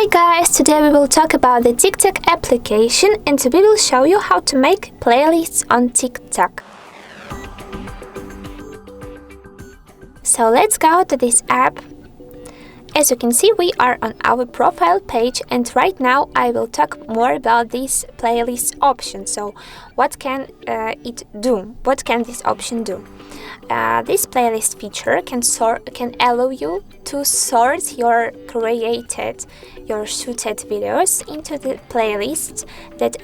Hi guys, today we will talk about the TikTok application and we will show you how to make playlists on TikTok. So let's go to this app. As you can see, we are on our profile page and right now I will talk more about this playlist option. So what can it do? What can this option do? This playlist feature can allow you to sort your shooted videos into the playlists that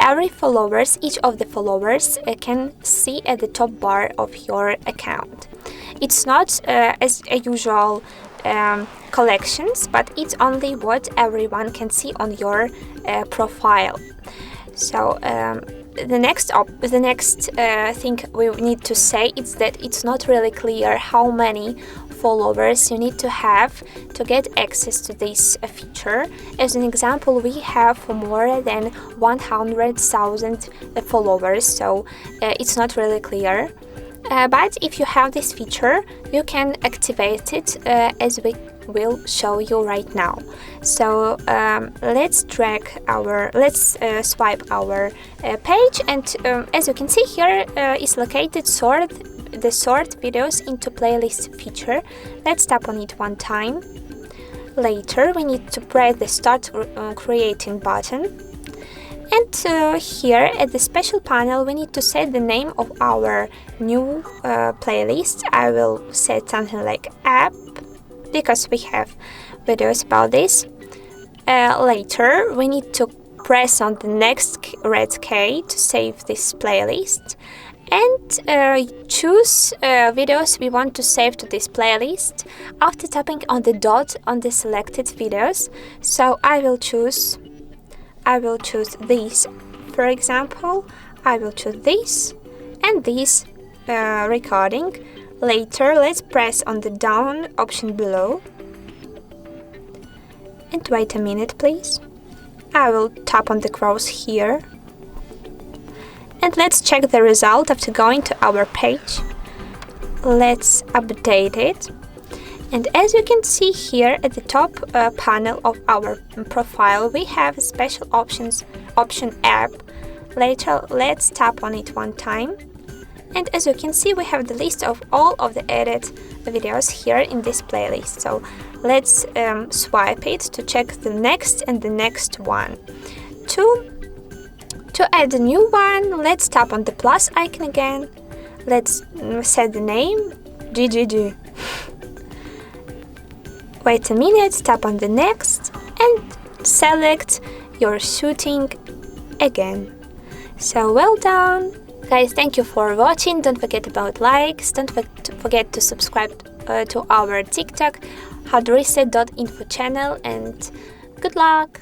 each of the followers can see at the top bar of your account. It's not as a usual collections, but it's only what everyone can see on your profile. So the next thing we need to say is that it's not really clear how many followers you need to have to get access to this feature. As an example, we have more than 100,000 followers, so it's not really clear. But if you have this feature, you can activate it as we will show you right now. So let's swipe our page, and as you can see here is located the sort videos into playlist feature. Let's tap on it one time. Later we need to press the start creating button. And here at the special panel we need to set the name of our new playlist. I will set something like app because we have videos about this. Later we need to press on the next red key to save this playlist and choose videos we want to save to this playlist after tapping on the dot on the selected videos. So I will choose these. For example, I will choose this and this recording. Later, let's press on the down option below. And wait a minute, please. I will tap on the cross here. And let's check the result after going to our page. Let's update it. And as you can see here at the top panel of our profile, we have special option app. Later, let's tap on it one time. And as you can see, we have the list of all of the added videos here in this playlist. So let's swipe it to check the next and the next one. To add a new one, let's tap on the plus icon again. Let's set the name GGG. Wait a minute, tap on the next and select your shooting again. So well done! Guys, thank you for watching. Don't forget about likes. Don't forget to subscribe to our TikTok HardReset.Info channel, and good luck!